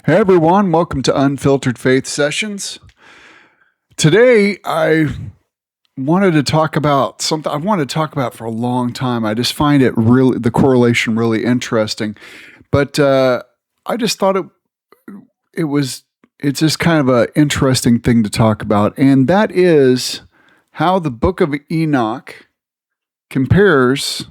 Hey everyone, welcome to Unfiltered Faith Sessions. Today I wanted to talk about something I've wanted to talk about for a long time. I just find the correlation really interesting. But I just thought it's just kind of an interesting thing to talk about, and that is how the Book of Enoch compares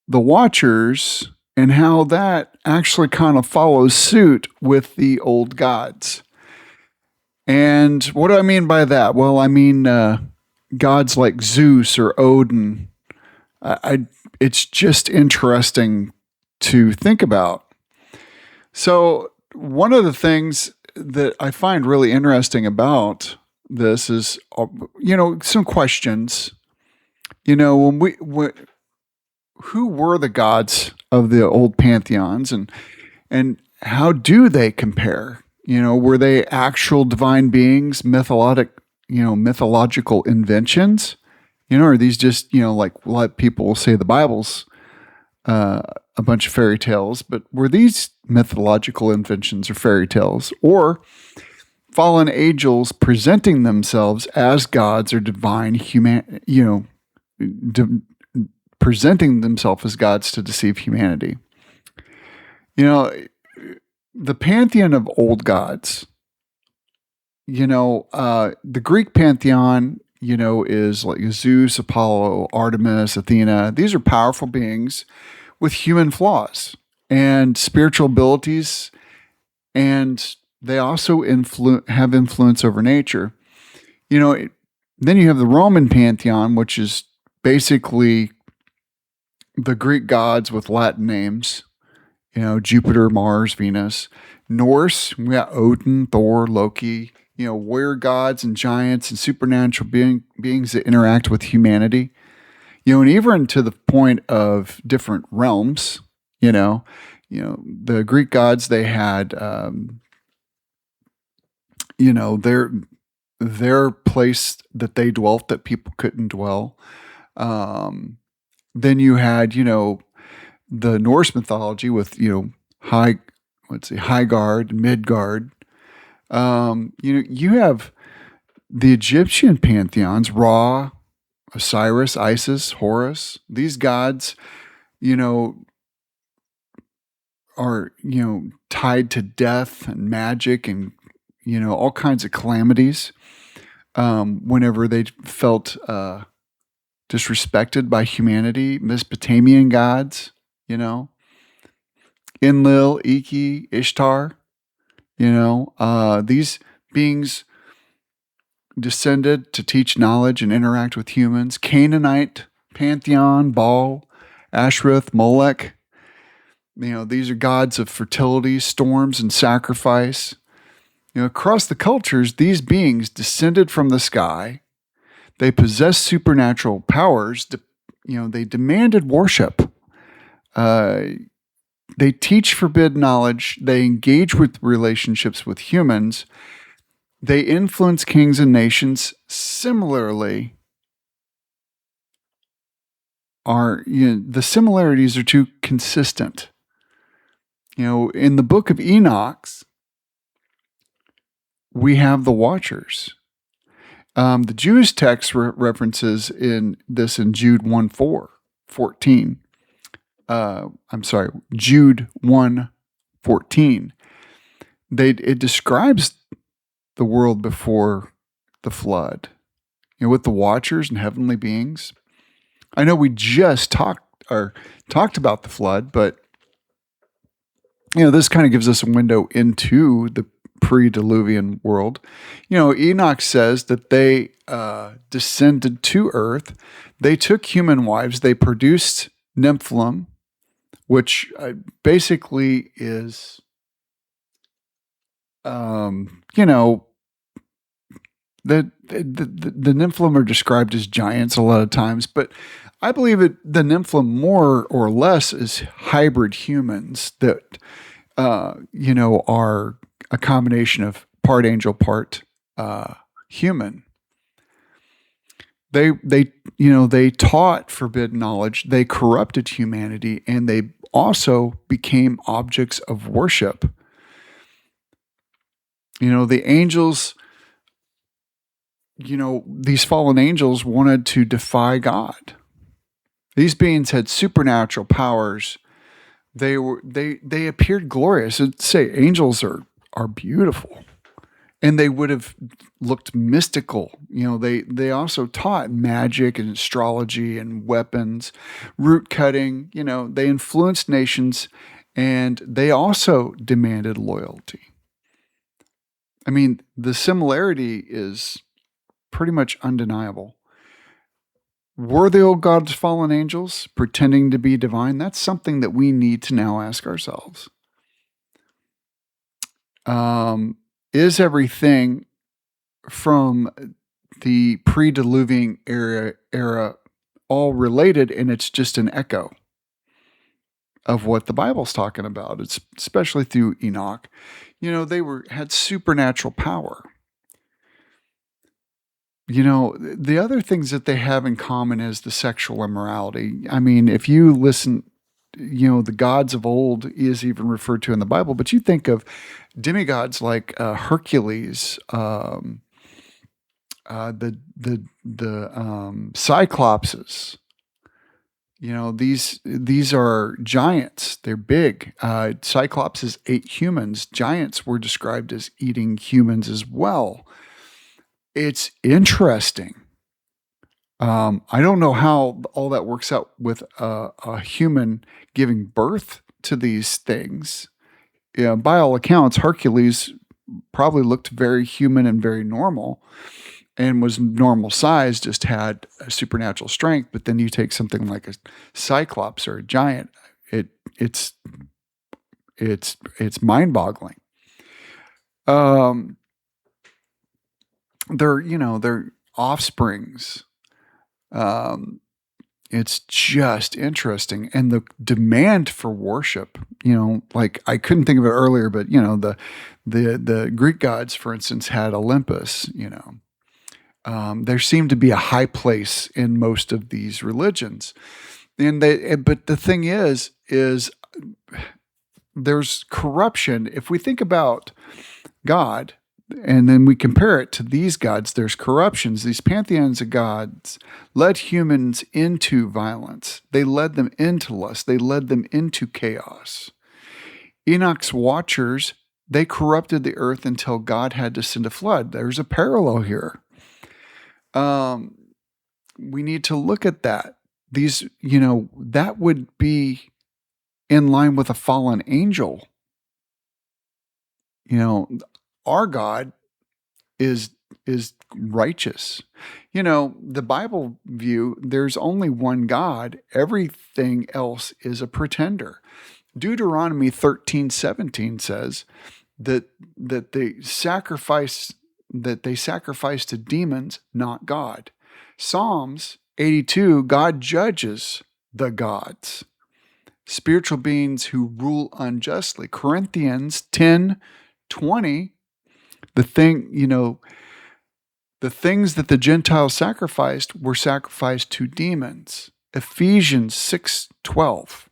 the Watchers and how that actually kind of follows suit with the old gods. And what do I mean by that? Well, I mean gods like Zeus or Odin. It's just interesting to think about. So, one of the things that I find really interesting about this is, some questions. Who were the gods of the old pantheons, and how do they compare? Were they actual divine beings, mythological inventions? Or are these just, like a lot of people will say the Bible's a bunch of fairy tales, but were these mythological inventions or fairy tales, or fallen angels presenting themselves as gods or divine presenting themselves as gods to deceive humanity? The pantheon of old gods, the Greek pantheon, is like Zeus, Apollo, Artemis, Athena. These are powerful beings with human flaws and spiritual abilities, and they also have influence over nature. Then you have the Roman pantheon, which is basically the Greek gods with Latin names. Jupiter, Mars, Venus. Norse, we got Odin, Thor, Loki, warrior gods and giants and supernatural beings that interact with humanity. And even to the point of different realms, the Greek gods, they had, their place that they dwelt that people couldn't dwell. Then you had, the Norse mythology with High Guard, Midgard. You have the Egyptian pantheons: Ra, Osiris, Isis, Horus. These gods, are tied to death and magic and all kinds of calamities. Whenever they felt disrespected by humanity, Mesopotamian gods. Enlil, Iki, Ishtar. These beings descended to teach knowledge and interact with humans. Canaanite pantheon, Baal, Ashereth, Molech. These are gods of fertility, storms, and sacrifice. Across the cultures, these beings descended from the sky. They possessed supernatural powers. They demanded worship. They teach forbidden knowledge. They engage with relationships with humans. They influence kings and nations. Similarly, the similarities are too consistent. In the Book of Enoch, we have the Watchers. The Jewish text references in Jude 1:14. Jude 1:14. It describes the world before the flood, with the Watchers and heavenly beings. I know we just talked about the flood, but this kind of gives us a window into the pre-Diluvian world. Enoch says that they descended to earth. They took human wives. They produced Nephilim, which basically is, the Nephilim are described as giants a lot of times, but I believe the Nephilim more or less is hybrid humans that, are a combination of part angel, part human. They taught forbidden knowledge. They corrupted humanity, and they also became objects of worship. The angels, these fallen angels wanted to defy God. These beings had supernatural powers. They appeared glorious. It'd say angels are beautiful, and they would have looked mystical. They also taught magic and astrology and weapons, root cutting. They influenced nations, and they also demanded loyalty. I mean, the similarity is pretty much undeniable. Were the old gods fallen angels pretending to be divine? That's something that we need to now ask ourselves. Is everything from the pre-diluvian era all related, and it's just an echo of what the Bible's talking about? It's especially through Enoch. They had supernatural power. The other things that they have in common is the sexual immorality. I mean, if you listen, the gods of old is even referred to in the Bible, but you think of demigods like Hercules, the Cyclopses. These are giants. They're big. Cyclopses ate humans. Giants were described as eating humans as well. It's interesting. I don't know how all that works out with a human giving birth to these things. By all accounts, Hercules probably looked very human and very normal, and was normal size, just had a supernatural strength. But then you take something like a cyclops or a giant, it's mind-boggling. They're offsprings. It's just interesting, and the demand for worship. Like I couldn't think of it earlier, but the Greek gods, for instance, had Olympus. There seemed to be a high place in most of these religions, but the thing is there's corruption. If we think about God, and then we compare it to these gods, there's corruptions. These pantheons of gods led humans into violence. They led them into lust. They led them into chaos. Enoch's watchers, they corrupted the earth until God had to send a flood. There's a parallel here. We need to look at that. That would be in line with a fallen angel. Our God is righteous. The Bible view, there's only one God. Everything else is a pretender. Deuteronomy 13:17 says that they sacrifice to demons, not God. Psalms 82, God judges the gods, spiritual beings who rule unjustly. Corinthians 10:20, the things that the Gentiles sacrificed were sacrificed to demons. Ephesians 6:12.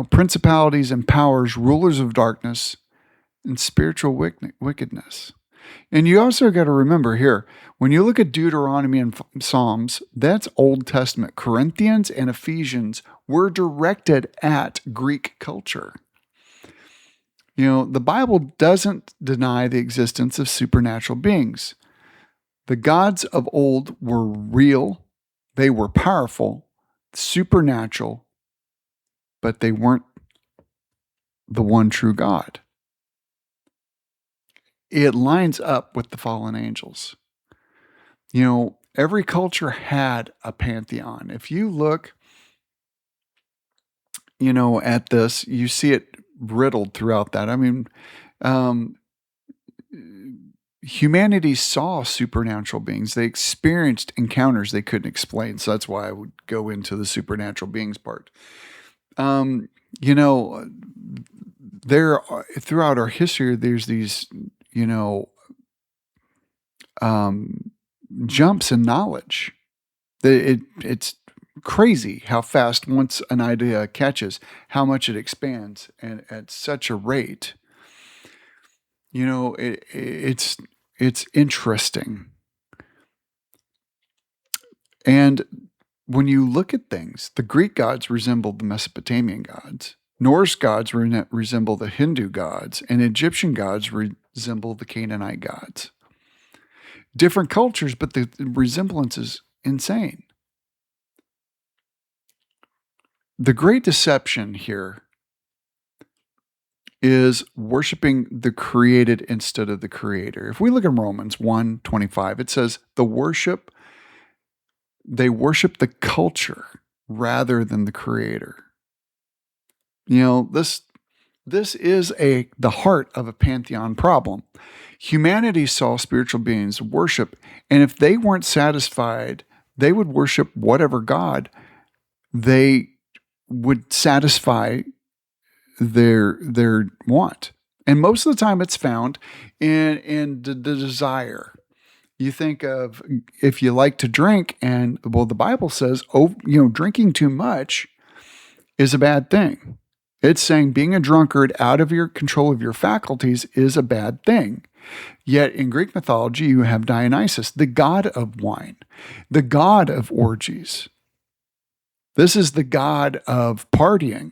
Principalities and powers, rulers of darkness, and spiritual wickedness. And you also got to remember here, when you look at Deuteronomy and Psalms, that's Old Testament. Corinthians and Ephesians were directed at Greek culture. The Bible doesn't deny the existence of supernatural beings. The gods of old were real, they were powerful, supernatural, but they weren't the one true God. It lines up with the fallen angels. Every culture had a pantheon. If you look, at this, you see it riddled throughout that. I mean, humanity saw supernatural beings. They experienced encounters they couldn't explain. So that's why I would go into the supernatural beings part. There throughout our history, there's these, jumps in knowledge. It's crazy how fast, once an idea catches, how much it expands, and at such a rate. It's interesting. And when you look at things, the Greek gods resemble the Mesopotamian gods. Norse gods resemble the Hindu gods, and Egyptian gods resemble the Canaanite gods. Different cultures, but the resemblance is insane. The great deception here is worshiping the created instead of the creator. If we look at Romans 1:25, it says they worship the culture rather than the creator. This is the heart of a pantheon problem. Humanity saw spiritual beings worship, and if they weren't satisfied, they would worship whatever god they would satisfy their want. And most of the time it's found in the desire. You think of if you like to drink, and well, the Bible says, drinking too much is a bad thing. It's saying being a drunkard out of your control of your faculties is a bad thing. Yet in Greek mythology, you have Dionysus, the god of wine, the god of orgies. This is the god of partying.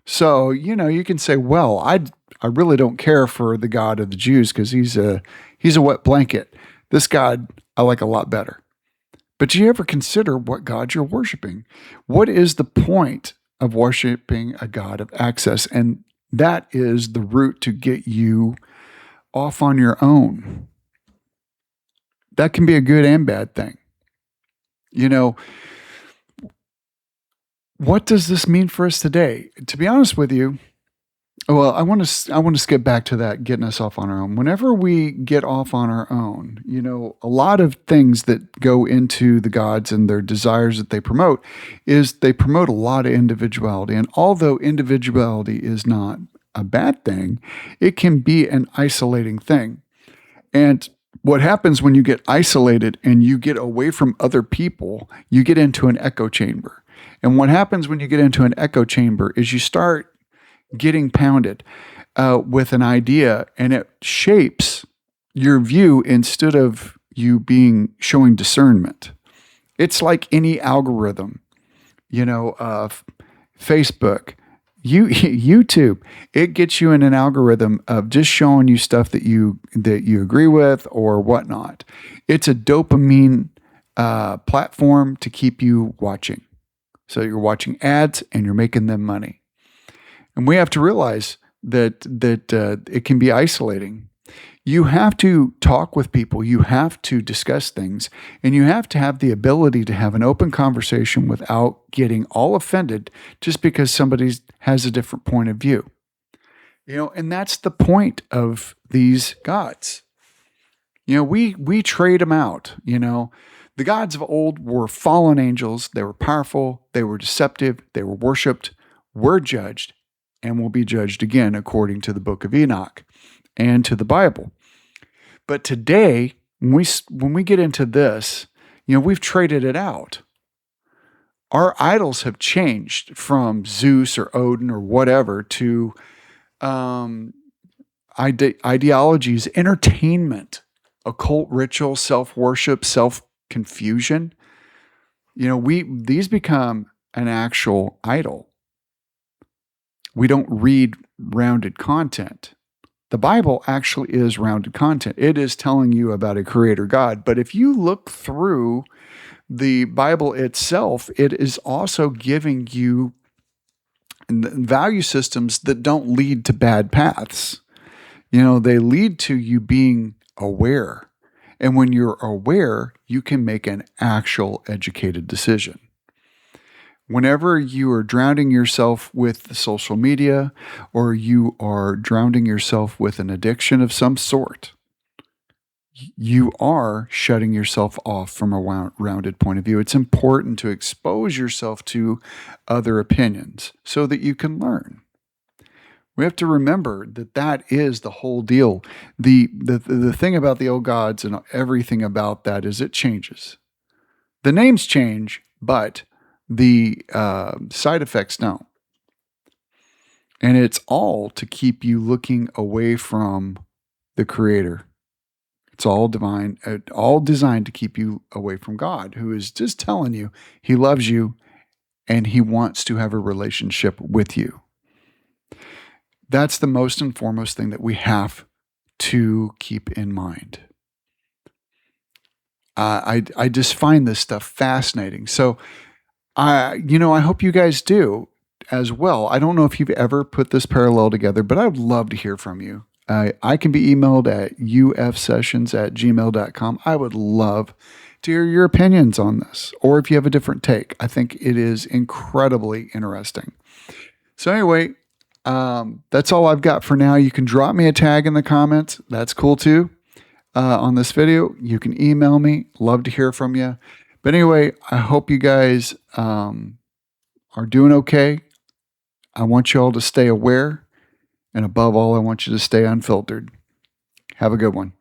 So, you can say, well, I really don't care for the God of the Jews because he's a wet blanket. This God I like a lot better. But do you ever consider what God you're worshiping? What is the point of worshiping a God of access? And that is the route to get you off on your own. That can be a good and bad thing. What does this mean for us today? To be honest with you, well, I want to skip back to that, getting us off on our own. Whenever we get off on our own, a lot of things that go into the gods and their desires that they promote is they promote a lot of individuality. And although individuality is not a bad thing, it can be an isolating thing. And what happens when you get isolated and you get away from other people, you get into an echo chamber. And what happens when you get into an echo chamber is you start getting pounded with an idea, and it shapes your view instead of you showing discernment. It's like any algorithm, Facebook, YouTube. It gets you in an algorithm of just showing you stuff that you agree with or whatnot. It's a dopamine platform to keep you watching. So you're watching ads and you're making them money. And we have to realize that it can be isolating. You have to talk with people. You have to discuss things. And you have to have the ability to have an open conversation without getting all offended just because somebody has a different point of view. And that's the point of these gods. We trade them out. The gods of old were fallen angels. They were powerful. They were deceptive. They were worshipped, were judged, and will be judged again according to the Book of Enoch and to the Bible. But today, when we get into this, we've traded it out. Our idols have changed from Zeus or Odin or whatever to ideologies, entertainment, occult ritual, self-worship, self-confusion. These become an actual idol. We don't read rounded content. The Bible actually is rounded content. It is telling you about a creator God. But if you look through the Bible itself, it is also giving you value systems that don't lead to bad paths. They lead to you being aware. And when you're aware, you can make an actual educated decision. Whenever you are drowning yourself with social media or you are drowning yourself with an addiction of some sort, you are shutting yourself off from a rounded point of view. It's important to expose yourself to other opinions so that you can learn. We have to remember that is the whole deal. The thing about the old gods and everything about that is it changes. The names change, but the side effects don't. And it's all to keep you looking away from the Creator. It's all divine, all designed to keep you away from God, who is just telling you He loves you and He wants to have a relationship with you. That's the most and foremost thing that we have to keep in mind. I just find this stuff fascinating. So I hope you guys do as well. I don't know if you've ever put this parallel together, but I would love to hear from you. I can be emailed at ufsessions@gmail.com. I would love to hear your opinions on this, or if you have a different take. I think it is incredibly interesting. So anyway, that's all I've got for now. You can drop me a tag in the comments. That's cool too. On this video, you can email me. Love to hear from you. But anyway, I hope you guys are doing okay. I want you all to stay aware. And above all, I want you to stay unfiltered. Have a good one.